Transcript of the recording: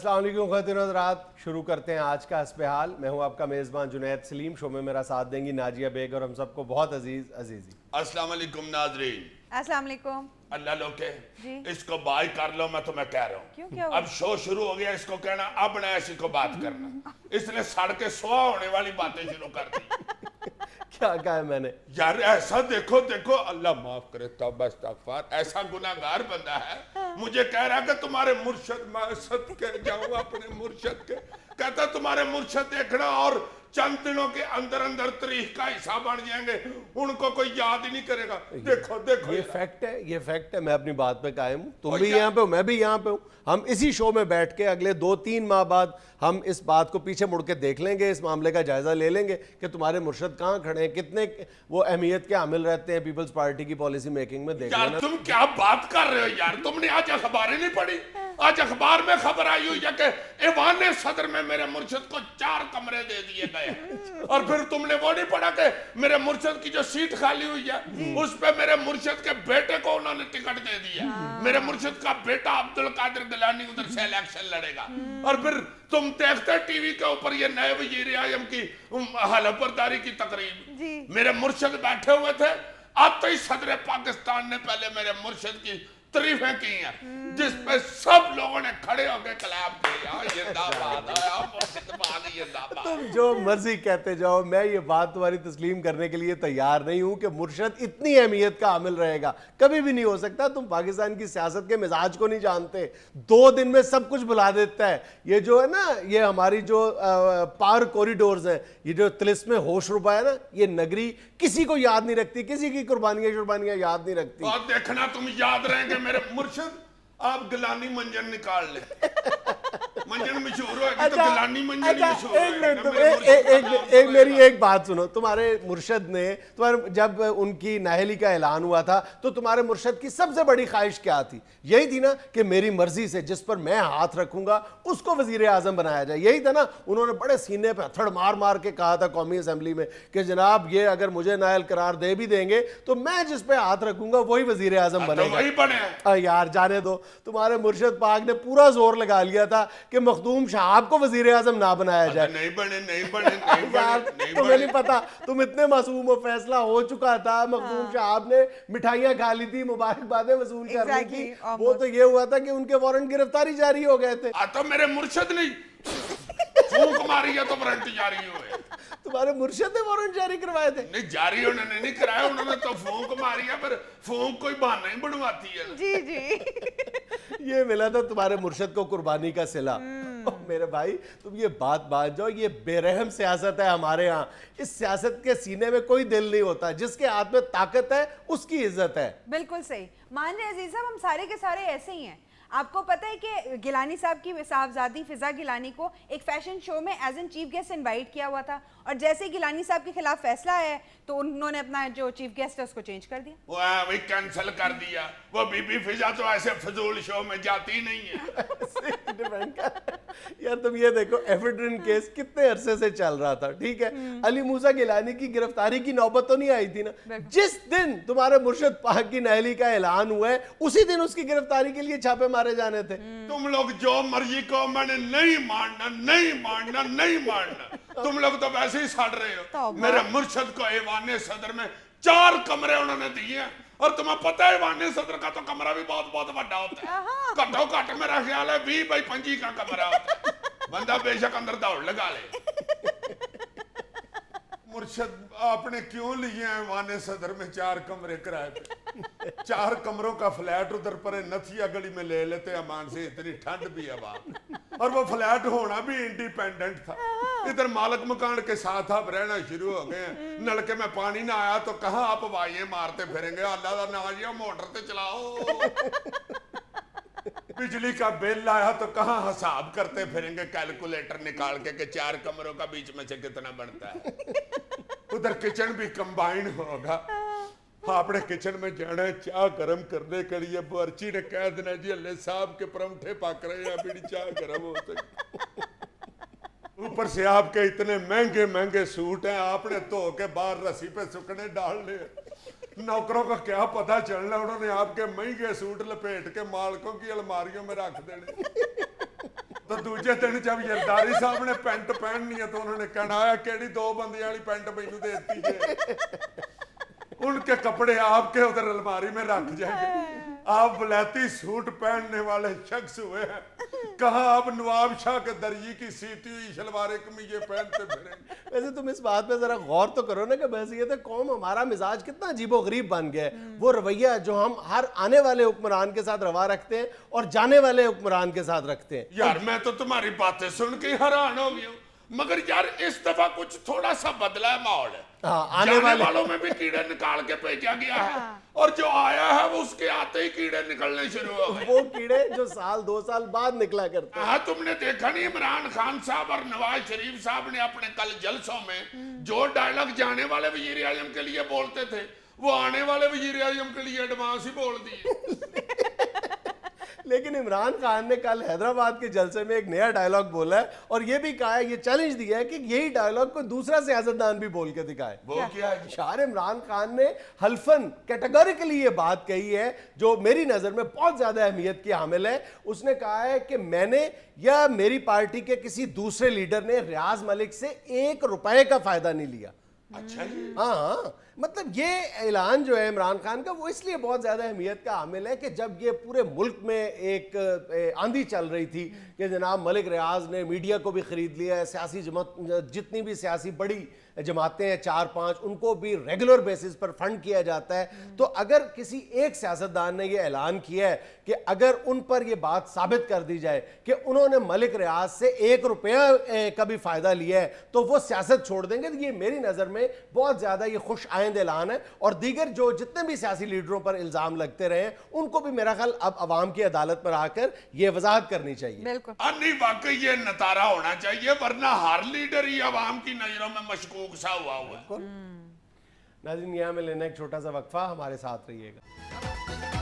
अस्सलाम वालेकुम ख़वातीन और हज़रात, शुरू करते हैं आज का हस्बे-हाल। मैं हूं आपका मेज़बान जुनैद सलीम। शो में मेरा साथ देंगी नाजिया बेग और हम सबको बहुत अजीज़ी। अस्सलाम वालेकुम नाज़रीन। अस्सलाम वालेकुम। अल्लाह लोके जी। इसको बाय कर लो, मैं तुम्हें कह रहा हूँ। क्यों, क्या हुआ? अब शो शुरू हो गया, इसको कहना अब ना ऐसी को बात करना। इसने सड़ के सुहा होने वाली बातें शुरू कर दी। क्या कहा है मैंने? यार ऐसा देखो देखो, अल्लाह माफ करे, तौबा इस्तग़फ़ार, ऐसा गुनाहगार बंदा है, मुझे कह रहा कि तुम्हारे मुर्शद, मैं सदके जाऊं अपने मुर्शद के, कहता तुम्हारे मुर्शद देखना और चंद दिनों के अंदर अंदर तारीख का हिस्सा बन जाएंगे, उनको कोई याद ही नहीं करेगा। देखो देखो, ये फैक्ट है, ये फैक्ट है। मैं अपनी बात पे कायम हूँ। तुम भी यहाँ पे हो, मैं भी यहाँ पे हूँ। हम इसी शो में बैठ के अगले 2-3 माह बाद हम इस बात को पीछे मुड़ के देख लेंगे, इस मामले का जायजा ले लेंगे कि तुम्हारे मुर्शद कहाँ खड़े हैं, कितने वो अहमियत के हामिल रहते हैं पीपल्स पार्टी की पॉलिसी मेकिंग में। देख यार लेना। तुम क्या बात कर रहे हो यार, तुमने आज अखबारें नहीं पढ़ी? आज अखबार में खबर आई हुई है कि ऐवान सदर में मेरे मुर्शद को 4 कमरे दे दिए गए। और फिर तुमने वो नहीं पढ़ा कि मेरे मुर्शद की जो सीट खाली हुई है उस पे मेरे मुर्शद के बेटे को उन्होंने टिकट दे दिया। मेरे मुर्शद का बेटा अब्दुल कादिर गिलानी उधर से इलेक्शन लड़ेगा। और फिर तुम देखते टीवी के ऊपर ये नए वजीर आज़म की हलफबरदारी की तकरीब, मेरे मुर्शद बैठे हुए थे। अब तो इस सदर पाकिस्तान ने पहले मेरे मुर्शद की तारीफें की हैं, जिस पे सब लोगों ने खड़े होकर कलाम किया, जिंदाबाद आया मुर्शद जिंदाबाद। तुम जो मर्जी कहते जाओ, मैं ये बात तुम्हारी तस्लीम करने के लिए तैयार नहीं हूं कि मुर्शद इतनी अहमियत का हामिल रहेगा। कभी भी नहीं हो सकता। तुम पाकिस्तान की सियासत के मिजाज को नहीं जानते। 2 दिन में सब कुछ भुला देता है। ये जो है ना, ये हमारी जो पार कॉरिडोर्स हैं, ये जो तिलिस्मे होश रुपा है ना, ये नगरी किसी को याद नहीं रखती, किसी की कुर्बानियां याद नहीं रखती। और देखना तुम याद रहेंगे मेरे मुर्शद, आप गिलानी मंजन निकाल ले। मंजन मशहूर होगी तो गिलानी मंजन ही मशहूर होगी। एक मेरी एक बात सुनो। तुम्हारे मुर्शद ने, तुम्हारे जब उनकी नाहली का ऐलान हुआ था तो तुम्हारे मुर्शद की सबसे बड़ी ख्वाहिश क्या थी? यही थी ना कि मेरी मर्जी से जिस पर मैं हाथ रखूंगा उसको वजीर आजम बनाया जाए। यही था ना। उन्होंने बड़े सीने पे हथड़ मार मार के कहा था कौमी असेंबली में कि जनाब ये अगर मुझे नायल करार दे भी देंगे तो मैं जिस पे हाथ रखूंगा वही वजीर आजम बनेगा। वही बने। यार जाने दो। तुम्हारे मुर्शद पाक ने पूरा जोर लगा लिया था कि मखदूम शाहब को वजीर आजम ना बनाया जाए। नहीं बने यार तुम्हें नहीं पता, तुम इतने मासूम हो, फैसला हो चुका था। मखदूम शाहब ने मिठाइयां खा ली थी, मुबारकबादें वसूल कर ली थी। वो तो ये हुआ था कि उनके वारंट गिरफ्तारी जारी हो गए थे। तो मेरे मुर्शद नहीं फूंक मारी है तो वारंट जारी हुए। तुम्हारे मुर्शद ने वारंट जारी करवाए थे? नहीं, जारी उन्होंने नहीं कराया, उन्होंने तो फूंक मारी है। पर फूंक कोई बहाना ही बनवाती है। जी जी। ये मिला था तुम्हारे मुर्शद को कुर्बानी का सिला। मेरे भाई तुम ये बात जाओ, ये बेरहम सियासत है हमारे यहाँ। इस सियासत के सीने में कोई दिल नहीं होता। जिसके हाथ में ताकत है उसकी इज्जत है। बिल्कुल सही मान रहे अजीज साहब, हम सारे के सारे ऐसे ही हैं। आपको पता है कि गिलानी साहब की साहबजादी फिजा गिलानी को एक फैशन शो में as an chief guest invite किया हुआ था, और जैसे ही गिलानी साहब के खिलाफ फैसला आया तो उन्होंने अपना जो चीफ गेस्ट है उसको चेंज कर दिया। वही कैंसिल कर दिया। वो बीबी फिजा तो ऐसे फजूल शो में जाती नहीं है। यार तुम ये देखो, एफिड्रिन केस कितने अरसे से चल रहा था, ठीक है। अली मूसा गिलानी की गिरफ्तारी की नौबत तो नहीं आई थी ना। जिस दिन तुम्हारे मुर्शद पाक की नाहली का ऐलान हुआ है उसी दिन उसकी गिरफ्तारी के लिए छापे मारे जाने थे। तुम लोग जो मर्जी को, मैंने नहीं मानना नहीं मानना नहीं मानना। तुम लोग तो वैसे ही सड़ रहे हो। मेरे मुर्शद को ऐवान सदर में 4 कमरे उन्होंने दिए हैं। और तुम्हें पता है ऐवान सदर का तो कमरा भी बहुत बहुत बड़ा होता है। घटो घट मेरा ख्याल है 20x25 का कमरा होता है। बंदा बेशक अंदर दौड़ लगा ले। मुर्शद आपने क्यों लिए ऐवान सदर में 4 कमरे किराए पे? 4 कमरों का फ्लैट उधर पर नथिया गली में ले लेते अमान से, इतनी ठंड भी है वहां। और वो फ्लैट होना भी इंडिपेंडेंट था। इधर मालिक मकान के साथ आप रहना शुरू हो गए हैं। नलके में पानी ना आया तो कहाँ आप वाइयां मारते फिरेंगे? अल्लाह का नाजिया मोटर से चलाओ। बिजली का बिल आया तो कहाँ हिसाब करते फिरेंगे कैलकुलेटर निकाल के कि 4 कमरों का बीच में से कितना बनता है। उधर किचन भी कंबाइन होगा। आपने किचन में जाना है चाय गर्म करने के लिए, बर्ची ने कह देना जी अल्ले साहब के परौंठे पक रहे हैं, अभी चाय गर्म हो सकती। ऊपर से आपके इतने महंगे महंगे सूट हैं, आपने धो के बाहर रस्सी पे सुकने डाल लिए। नौकरों का क्या पता चलना, उन्होंने आपके महंगे सूट लपेट के मालकों की अलमारियों में रख देने। तो दूजे दिन जब यरदारी साहब ने पेंट पहननी है तो उन्होंने कहना है केड़ी 2 बंदियां वाली पेंट मैनू देती जे उनके कपड़े आपके उधर अलमारी में रख जाएंगे। आप वलायती सूट पहनने वाले शख्स हुए हैं, कहाँ आप नवाब शाह के दर्जी की सीती हुई शलवार कमीजे पहनते फिरेंगे। वैसे तुम इस बात पे जरा गौर तो करो ना कि बहसीयत कौम हमारा मिजाज कितना अजीबोगरीब बन गया है। वो रवैया जो हम हर आने वाले हुक्मरान के साथ रवा रखते हैं और जाने वाले हुक्मरान के साथ रखते हैं। यार मैं तो तुम्हारी बातें सुन के हैरान हो गया हूँ, मगर यार इस दफा कुछ थोड़ा सा बदला है माहौल। हाँ, आने जाने वालों में भी कीड़े निकाल के भेजा गया है और जो आया है वो उसके आते ही कीड़े निकलने शुरू हो गए। वो कीड़े जो साल 2 साल बाद निकला करते हैं। हाँ, तुमने देखा नहीं इमरान खान साहब और नवाज शरीफ साहब ने अपने कल जलसों में जो डायलॉग जाने वाले वजीर आजम के लिए बोलते थे वो आने वाले वजीर आजम के लिए एडवांस ही बोल दिए। लेकिन इमरान खान ने कल हैदराबाद के जलसे में एक नया डायलॉग बोला है और ये भी कहा है, ये चैलेंज दिया है कि यही डायलॉग कोई दूसरा सियासतदान भी बोल के दिखाए। वो क्या है? शायर इमरान खान ने हल्फन कैटेगोरिकली ये बात कही है जो मेरी नजर में बहुत ज्यादा अहमियत की हामिल है। उसने कहा है कि मैंने या मेरी पार्टी के किसी दूसरे लीडर ने रियाज मलिक से 1 रुपए का फायदा नहीं लिया। अच्छा जी। हाँ, मतलब ये ऐलान जो है इमरान खान का वो इसलिए बहुत ज़्यादा अहमियत का हामिल है कि जब ये पूरे मुल्क में एक आंधी चल रही थी कि जनाब मलिक रियाज ने मीडिया को भी ख़रीद लिया है, सियासी जमात जितनी भी सियासी बड़ी जमातें हैं 4-5 उनको भी रेगुलर बेसिस पर फंड किया जाता है। तो अगर किसी एक सियासतदान ने ये ऐलान किया है कि अगर उन पर ये बात साबित कर दी जाए कि उन्होंने मलिक रियाज से 1 रुपया का भी फ़ायदा लिया है तो वो सियासत छोड़ देंगे। तो ये मेरी नज़र में बहुत ज़्यादा ये खुश आइंद ऐलान है और दीगर जो जितने भी सियासी लीडरों पर इल्ज़ाम लगते रहे उनको भी मेरा ख्याल अब अवाम की अदालत पर आकर ये वजाहत करनी चाहिए। बिल्कुल नहीं, वाकई ये नतारा होना चाहिए वरना हर लीडर ही अवाम की नजरों में मशकूक सा हुआ है। नाज़रीन, यहाँ में लेना एक छोटा सा वक्फा, हमारे साथ रहिएगा।